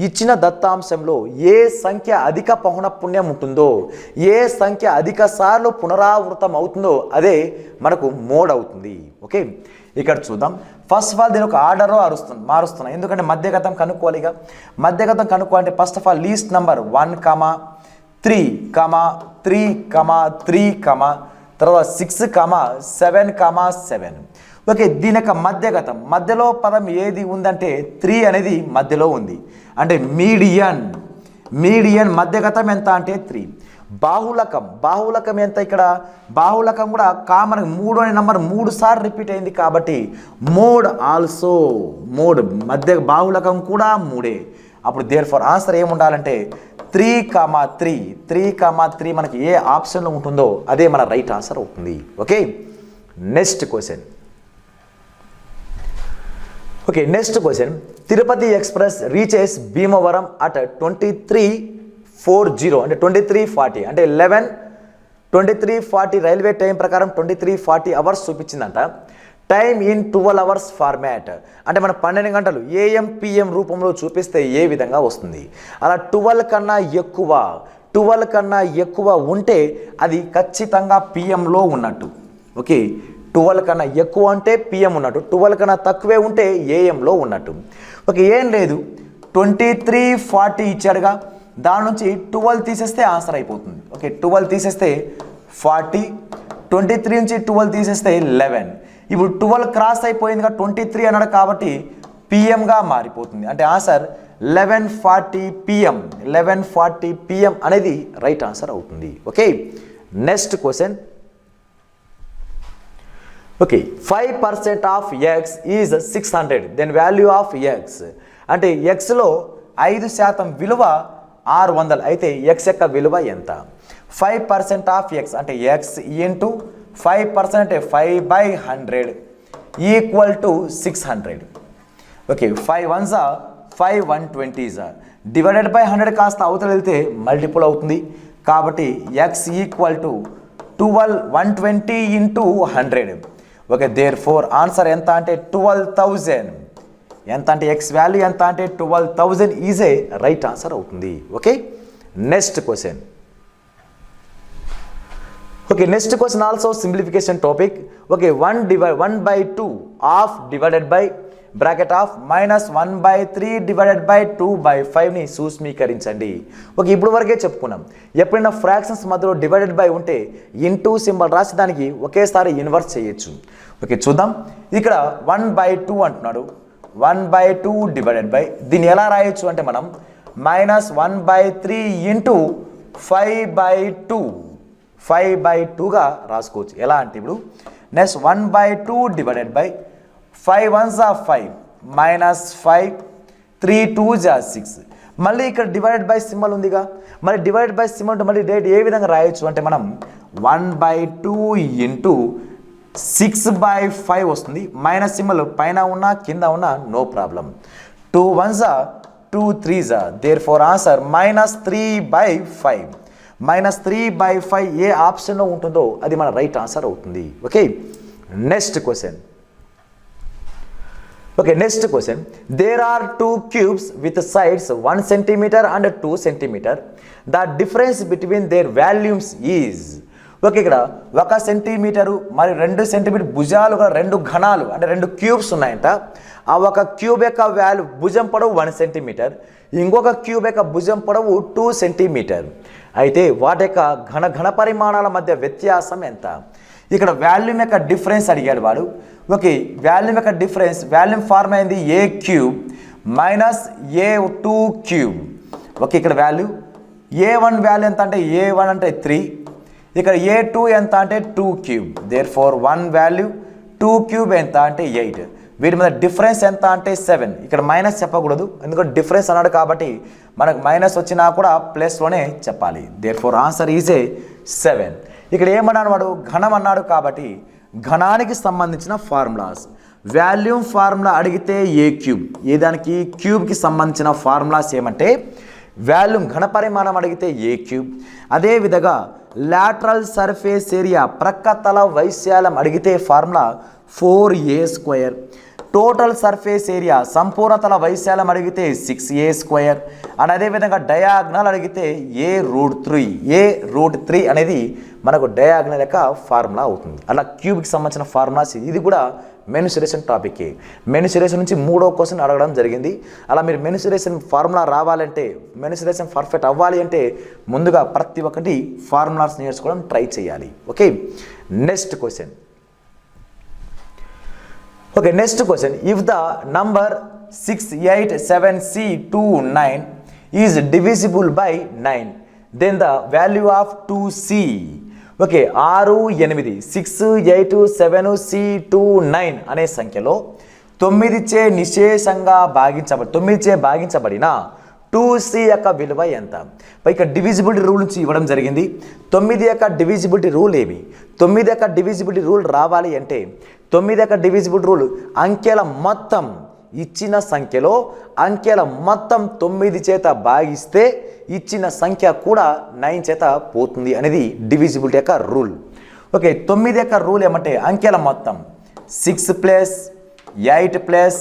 ఇచ్చిన దత్తాంశంలో ఏ సంఖ్య అధిక పౌనఃపున్యం ఉంటుందో, ఏ సంఖ్య అధిక సార్లు పునరావృతం అవుతుందో అదే మనకు మోడ్ అవుతుంది. ఓకే, ఇక్కడ చూద్దాం. ఫస్ట్ ఆఫ్ ఆల్ దీని ఒక ఆర్డర్లో మారుస్తున్నా ఎందుకంటే మధ్యగతం కనుక్కోవాలిగా. మధ్యగతం కనుక్కోవాలంటే first of all least number 1,3, 3, తర్వాత 6, 7, 7. ఓకే, దీని యొక్క మధ్యగతం మధ్యలో పదం ఏది ఉందంటే 3 అనేది మధ్యలో ఉంది అంటే మీడియన్ మధ్యగతం ఎంత అంటే 3. బాహుళకం ఎంత? ఇక్కడ బాహుళకం కూడా కామన్ 3 అనే నంబర్ 3 సార్లు రిపీట్ అయింది కాబట్టి మోడ్ మధ్య బాహుళకం కూడా 3. అప్పుడు దేర్ఫోర్ ఆన్సర్ ఏముండాలంటే 3,3 మనకి ఏ ఆప్షన్లో ఉంటుందో అదే మన రైట్ ఆన్సర్ అవుతుంది. Okay, next question. Okay, next question. Tirupati express reaches Bhimavaram at 23:40 అంటే 23:40 అంటే 23:40 రైల్వే టైం ప్రకారం 23:40 అవర్స్ చూపించిందంట. టైమ్ ఇన్ 12 అవర్స్ ఫార్మాట్ అంటే మన 12 గంటలు AM PM రూపంలో చూపిస్తే ఏ విధంగా వస్తుంది? అలా 12 కన్నా ఎక్కువ ఉంటే అది ఖచ్చితంగా PMలో ఉన్నట్టు. ఓకే, 12 కన్నా ఎక్కువ అంటే PM ఉన్నట్టు, 12 కన్నా తక్కువే ఉంటే AM లో ఉన్నట్టు. ఓకే, ఏం లేదు 23:40 ఇచ్చాడుగా, దాని నుంచి 12 తీసేస్తే ఆన్సర్ అయిపోతుంది. ఓకే, 12 తీసేస్తే 40, 23 నుంచి 12 తీసేస్తే 11. ఇప్పుడు 12 క్రాస్ అయిపోయిందిగా 23 అన్నాడు కాబట్టి PMగా మారిపోతుంది అంటే ఆన్సర్ 11:40 PM అనేది రైట్ ఆన్సర్ అవుతుంది. Okay, next question. Okay, 5% of X is 600 then value of X అంటే Xలో 5% విలువ 600 అయితే X యొక్క విలువ ఎంత? 5% ఆఫ్ X అంటే X ఇంటూ 5% అంటే 5/100 equal to 600. Okay, 5 ones 5 120s divided by 100 కాస్త అవతల వెళ్తే మల్టిపుల్ అవుతుంది కాబట్టి X equal to 120 into 100. Okay, therefore answer ఎంత అంటే 12,000. ఎంత అంటే X వాల్యూ ఎంత అంటే 12,000 ఈజ్ ఏ రైట్ ఆన్సర్ అవుతుంది. Okay, next question. Okay, next question also simplification topic. Okay, 1/2 of divided by bracket of -1/3 divided by 2/5ని సూక్ష్మీకరించండి. ఓకే, ఇప్పుడు వరకే చెప్పుకున్నాం ఎప్పుడైనా ఫ్రాక్షన్స్ మధ్యలో డివైడెడ్ బై ఉంటే ఇంటూ సింబల్ రాసి దానికి ఒకేసారి ఇన్వర్స్ చేయొచ్చు. ఓకే, చూద్దాం. ఇక్కడ 1/2 అంటున్నాడు, 1/2 డివైడెడ్ బై దీన్ని ఎలా రాయొచ్చు అంటే మనం -1/3 ఇంటూ 5/2గా రాసుకోవచ్చు. ఎలా అంటే ఇప్పుడు next 1/2 divided by 5 ones 5 -5 3 2s 6. మళ్ళీ ఇక్కడ డివైడెడ్ బై సింబల్ ఉందిగా, మరి డివైడెడ్ బై సింబల్ అంటే మళ్ళీ డేట్ ఏ విధంగా రాయొచ్చు అంటే మనం 1/2 ఇంటూ 6/5 వస్తుంది. మైనస్ సింబల్ పైన ఉన్న కింద ఉన్న no problem. 2 ones 2 3s therefore answer -3/5. -3/5 ఏ ఆప్షన్లో ఉంటుందో అది మన రైట్ ఆన్సర్ అవుతుంది. Okay, next question. Okay, next question. There are two cubes with sides 1 centimeter and 2 centimeter. The difference between their volumes is. Okay, ఇక్కడ 1 సెంటీమీటరు మరియు 2 centimetre భుజాలు గల రెండు ఘనాలు అంటే రెండు క్యూబ్స్ ఉన్నాయంట. ఆ ఒక క్యూబ్ యొక్క వాల్యూ భుజం పొడవు 1 సెంటీమీటర్, ఇంకొక క్యూబ్ యొక్క భుజం పొడవు 2 సెంటీమీటర్. అయితే వాటి యొక్క ఘన పరిమాణాల మధ్య వ్యత్యాసం ఎంత? ఇక్కడ వాల్యూమ్ యొక్క డిఫరెన్స్ అడిగాడు వాడు. ఓకే, వాల్యూమ్ యొక్క డిఫరెన్స్, వాల్యూమ్ ఫార్మ్ అయింది ఏ క్యూబ్ మైనస్ ఏ2 క్యూబ్. ఓకే, ఇక్కడ వాల్యూ ఏ1 వాల్యూ ఎంత అంటే ఏ1 అంటే 3, ఇక్కడ ఏ2 ఎంత అంటే 2 cube. Therefore 1 value 2 cube ఎంత అంటే 8. వీటి మీద డిఫరెన్స్ ఎంత అంటే 7. ఇక్కడ మైనస్ చెప్పకూడదు, ఎందుకంటే డిఫరెన్స్ అన్నాడు కాబట్టి మనకు మైనస్ వచ్చినా కూడా ప్లస్లోనే చెప్పాలి. Therefore answer is a 7. ఇక్కడ ఏమన్నాడు వాడు? ఘనం అన్నాడు కాబట్టి ఘనానికి సంబంధించిన ఫార్ములాస్. వాల్యూమ్ ఫార్ములా అడిగితే ఏ క్యూబ్, ఏ దానికి క్యూబ్కి సంబంధించిన ఫార్ములాస్ ఏమంటే వాల్యూమ్ ఘన పరిమాణం అడిగితే ఏ క్యూబ్. అదేవిధంగా లాటరల్ సర్ఫేస్ ఏరియా ప్రక్క తల వైశాల్యం అడిగితే formula 4a². Total surface area సంపూర్ణ తల వైశాల్యం అడిగితే 6a². అండ్ అదేవిధంగా డయాగ్నల్ అడిగితే a√3 అనేది మనకు డయాగ్నల్ యొక్క ఫార్ములా అవుతుంది. అలా క్యూబ్కి సంబంధించిన ఫార్ములాస్. ఇది కూడా మెన్సురేషన్ టాపిక్. మెన్సురేషన్ నుంచి 3వ క్వశ్చన్ అడగడం జరిగింది. అలా మీరు మెన్సురేషన్ ఫార్ములా రావాలంటే, మెన్సురేషన్ పర్ఫెక్ట్ అవ్వాలి అంటే ముందుగా ప్రతి ఒక్కటి ఫార్ములాస్ నేర్చుకోవడం ట్రై చేయాలి. Okay, next question. Okay, next question. If the number 687C29 is divisible by 9, then the value of 2C. Okay, 687C29 అనే సంఖ్యలో 9చే నిశేషంగా భాగించబడిన 2C యొక్క విలువ ఎంత? ఇక డివిజిబిలిటీ రూల్ నుంచి ఇవ్వడం జరిగింది. 9 యొక్క డివిజిబిలిటీ రూల్ ఏమి? 9 యొక్క డివిజిబిలిటీ రూల్ రావాలి అంటే 9 యొక్క డివిజిబిలిటీ రూల్ అంకెల మొత్తం, ఇచ్చిన సంఖ్యలో అంకెల మొత్తం 9 చేత భాగిస్తే ఇచ్చిన సంఖ్య కూడా 9 చేత పోతుంది అనేది డివిజిబిలిటీ యొక్క రూల్. ఓకే, 9 యొక్క రూల్ ఏమంటే అంకెల మొత్తం 6 plus 8 plus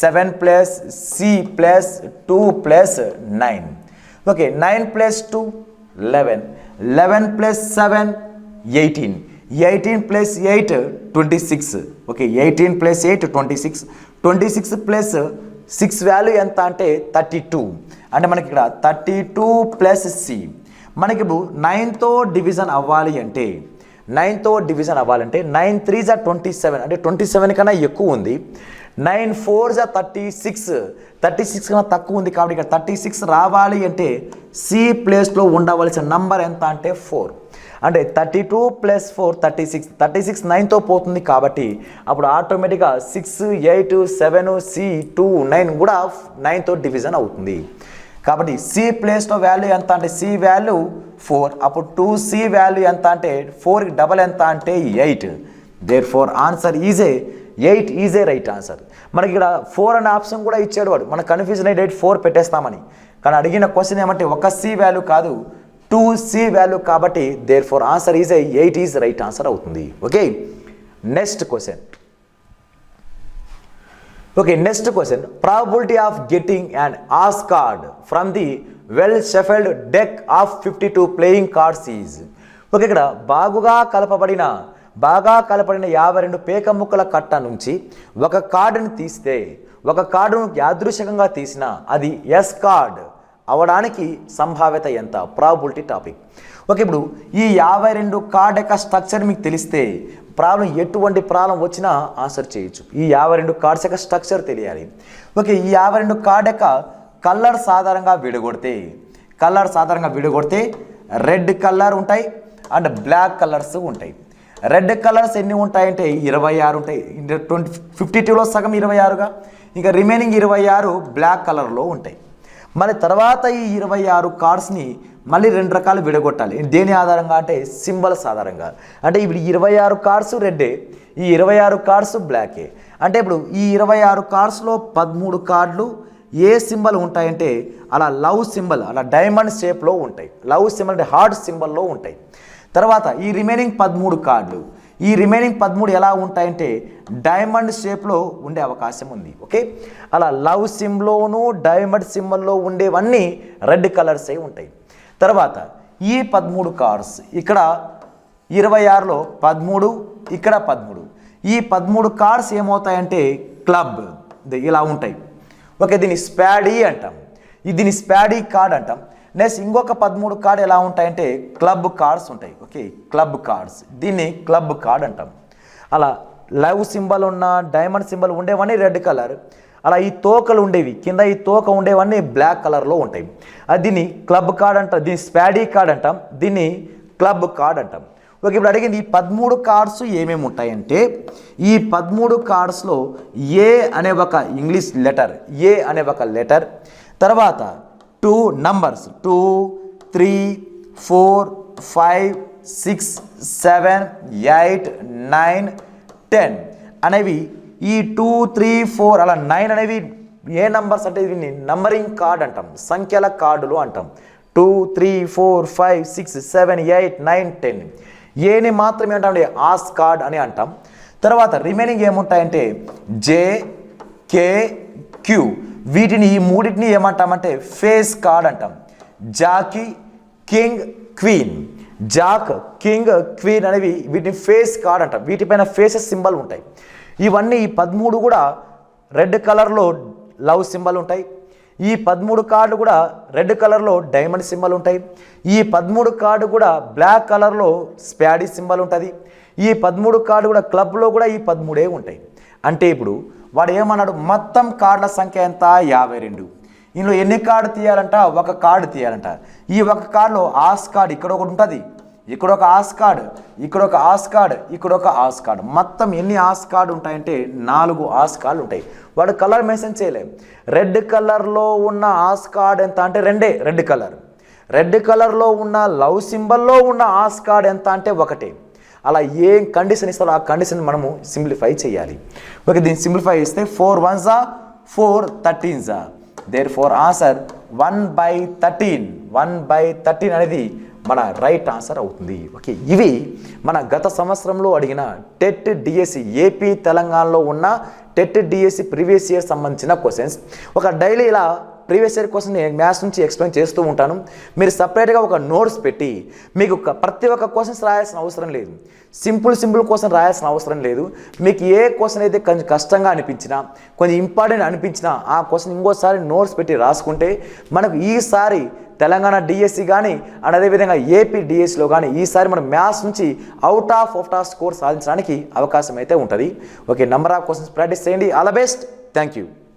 7 plus C plus 2 plus 9. Okay, 9 plus 2 11, 11 plus 7 18, 18 plus 8 26. Okay, 18 plus 8 26, 26 plus 6 value ఎంత అంటే 32. అంటే మనకి ఇక్కడ 32 ప్లస్ C. మనకి ఇప్పుడు 9తో డివిజన్ అవ్వాలి అంటే 9తో డివిజన్ అవ్వాలంటే 9 3 జా 27 అంటే 27 కన్నా ఎక్కువ ఉంది. 9 4 జా 36, 36 కన్నా తక్కువ ఉంది. కాబట్టి ఇక్కడ 36 రావాలి అంటే C ప్లేస్లో ఉండవలసిన నంబర్ ఎంత అంటే 4. అంటే 32 ప్లస్ 4 36, 36 9తో పోతుంది. కాబట్టి అప్పుడు ఆటోమేటిక్గా 6 8 7 C 2 9 కూడా 9తో డివిజన్ అవుతుంది. కాబట్టి C ప్లేస్లో వాల్యూ ఎంత అంటే C వాల్యూ 4. అప్పుడు 2C వాల్యూ ఎంత అంటే 4కి డబల్ ఎంత అంటే 8. Therefore answer is a 8 is a right answer. మనకి ఇక్కడ 4 అనే ఆప్షన్ కూడా ఇచ్చాడు వాడు. మనకు కన్ఫ్యూజన్ అయితే 4 పెట్టేస్తామని. కానీ అడిగిన క్వశ్చన్ ఏమంటే ఒక C వాల్యూ కాదు 2C వాల్యూ. కాబట్టి therefore answer is a 8 is right answer అవుతుంది. Okay, next question. Okay, next question. Probability of getting and ace card from the well shuffled deck of 52 playing cards is. Okay, ఇక్కడ బాగా కలపబడిన 52 పేక ముక్కల కట్ట నుంచి ఒక కార్డును తీస్తే, ఒక కార్డును యాదృశికంగా తీసినా అది ఎస్ కార్డ్ అవడానికి సంభావ్యత ఎంత? Probability topic. ఓకే, ఇప్పుడు ఈ 52 కార్డ్ యొక్క స్ట్రక్చర్ మీకు తెలిస్తే ప్రాబ్లం, ఎటువంటి ప్రాబ్లం వచ్చినా ఆన్సర్ చేయొచ్చు. ఈ 52 కార్డ్స్ యొక్క స్ట్రక్చర్ తెలియాలి. ఓకే, ఈ 52 కార్డ్ యొక్క కలర్స్ ఆధారంగా విడగొడితే రెడ్ కలర్ ఉంటాయి అండ్ బ్లాక్ కలర్స్ ఉంటాయి. రెడ్ కలర్స్ ఎన్ని ఉంటాయంటే 26 ఉంటాయి. 52లో సగం 26గా, ఇంకా రిమైనింగ్ 26 బ్లాక్ కలర్లో ఉంటాయి. మళ్ళీ తర్వాత ఈ 26 కార్డ్స్ని మళ్ళీ 2 రకాలు విడగొట్టాలి. దేని ఆధారంగా అంటే సింబల్స్ ఆధారంగా. అంటే ఇప్పుడు 26 కార్డ్స్ రెడ్డే, ఈ 26 కార్డ్స్ బ్లాకే. అంటే ఇప్పుడు ఈ 26 కార్డ్స్లో 13 కార్డులు ఏ సింబల్ ఉంటాయంటే అలా లవ్ సింబల్, అలా డైమండ్ షేప్లో ఉంటాయి. లవ్ సింబల్ అంటే హార్ట్ సింబల్లో ఉంటాయి. తర్వాత ఈ రిమైనింగ్ 13 కార్డులు, ఈ రిమైనింగ్ 13 ఎలా ఉంటాయంటే డైమండ్ షేప్లో ఉండే అవకాశం ఉంది. ఓకే, అలా లవ్ సింబల్లోను డైమండ్ సింబల్లో ఉండేవన్నీ రెడ్ కలర్స్ అయి ఉంటాయి. తర్వాత ఈ 13 కార్డ్స్ ఇక్కడ 26లో 13, ఇక్కడ 13, ఈ 13 కార్డ్స్ ఏమవుతాయంటే క్లబ్ ఇలా ఉంటాయి. ఓకే, దీన్ని స్పాడీ అంటాం, దీన్ని స్పాడీ కార్డ్ అంటాం. నెక్స్ట్ ఇంకొక 13 కార్డ్ ఎలా ఉంటాయంటే క్లబ్ కార్డ్స్ ఉంటాయి. ఓకే, క్లబ్ కార్డ్స్, దీన్ని క్లబ్ కార్డ్ అంటాం. అలా లవ్ సింబల్ ఉన్న డైమండ్ సింబల్ ఉండేవన్నీ రెడ్ కలర్, అలా ఈ తోకలు ఉండేవి కింద ఈ తోక ఉండేవన్నీ బ్లాక్ కలర్లో ఉంటాయి. అది దీన్ని క్లబ్ కార్డ్ అంటాం, దీన్ని స్పాడీ కార్డ్ అంటాం, దీన్ని క్లబ్ కార్డ్ అంటాం. ఓకే, ఇప్పుడు అడిగింది ఈ 13 కార్డ్స్ ఏమేమి ఉంటాయంటే ఈ 13 కార్డ్స్లో ఏ అనే ఒక ఇంగ్లీష్ లెటర్, ఏ అనే ఒక లెటర్, తర్వాత 2 నంబర్స్ 2, 3, 4, 5, 6, 7, 8, 9, 10 అనేవి ఈ 2, 3, 4 అలా 9 అనేవి ఏ నంబర్స్ అంటే దీన్ని నంబరింగ్ కార్డ్ అంటాం, సంఖ్యల కార్డులు అంటాం. 2, 3, 4, 5, 6, 7, 8, 9, 10 ఏని మాత్రం ఏమంటామంటే ఆస్ కార్డ్ అని అంటాం. తర్వాత రిమైనింగ్ ఏముంటాయంటే జే, కే, క్యూ, వీటిని ఈ మూడింటిని ఏమంటామంటే ఫేస్ కార్డ్ అంటాం. Jack, king, queen, jack, king, queen అనేవి వీటిని ఫేస్ కార్డ్ అంటాం. వీటిపైన ఫేసెస్ సింబల్ ఉంటాయి. ఇవన్నీ ఈ 13 కూడా రెడ్ కలర్లో లవ్ సింబల్ ఉంటాయి. ఈ 13 కార్డు కూడా రెడ్ కలర్లో డైమండ్ సింబల్ ఉంటాయి. ఈ 13 కార్డు కూడా బ్లాక్ కలర్లో స్పాడీ సింబల్ ఉంటుంది. ఈ 13 కార్డు కూడా క్లబ్లో కూడా ఈ 13 ఉంటాయి. అంటే ఇప్పుడు వాడు ఏమన్నాడు, మొత్తం కార్డుల సంఖ్య ఎంత 52. ఇందులో ఎన్ని కార్డు తీయాలంట, ఒక కార్డు తీయాలంట. ఈ ఒక కార్డులో ఆస్ కార్డ్ ఇక్కడ ఒకటి ఉంటుంది, ఇక్కడ ఒక ఆస్ కార్డ్, ఇక్కడ ఒక ఆస్ కార్డ్, ఇక్కడ ఒక ఆస్ కార్డ్. మొత్తం ఎన్ని ఆస్ కార్డు ఉంటాయంటే 4 ఆస్ కార్డులు ఉంటాయి. వాడు కలర్ మెన్షన్ చేయలేం. రెడ్ కలర్లో ఉన్న ఆస్ కార్డ్ ఎంత అంటే 2 రెడ్ కలర్. రెడ్ కలర్లో ఉన్న లవ్ సింబల్లో ఉన్న ఆస్ కార్డ్ ఎంత అంటే 1. అలా ఏం కండిషన్ ఇస్తారో ఆ కండిషన్ మనము సింప్లిఫై చేయాలి. ఓకే, దీన్ని సింప్లిఫై చేస్తే 4 1s 4 13s, దేర్ఫోర్ ఆన్సర్ 1/13. 1/13 అనేది మన రైట్ ఆన్సర్ అవుతుంది. ఓకే, ఇవి మన గత సంవత్సరంలో అడిగిన టెట్ డిఎస్సి ఏపీ తెలంగాణలో ఉన్న టెట్ డిఎస్సి ప్రీవియస్ ఇయర్ సంబంధించిన క్వశ్చన్స్. ఒక డైలీ ఇలా ప్రీవియస్ ఇయర్ క్వశ్చన్ నేను మ్యాథ్స్ నుంచి ఎక్స్ప్లెయిన్ చేస్తూ ఉంటాను. మీరు సపరేట్గా ఒక నోట్స్ పెట్టి మీకు ప్రతి ఒక్క క్వశ్చన్స్ రాయాల్సిన అవసరం లేదు. సింపుల్ క్వశ్చన్ రాయాల్సిన అవసరం లేదు. మీకు ఏ క్వశ్చన్ అయితే కొంచెం కష్టంగా అనిపించినా, కొంచెం ఇంపార్టెంట్ అనిపించినా ఆ క్వశ్చన్ ఇంకోసారి నోట్స్ పెట్టి రాసుకుంటే మనకు ఈసారి తెలంగాణ డిఎస్సి కానీ అండ్ అదేవిధంగా ఏపీ డిఎస్సిలో కానీ ఈసారి మనం మ్యాథ్స్ నుంచి అవుట్ ఆఫ్ స్కోర్ సాధించడానికి అవకాశం అయితే ఉంటుంది. Okay, number of questions practice చేయండి. All the best. Thank you.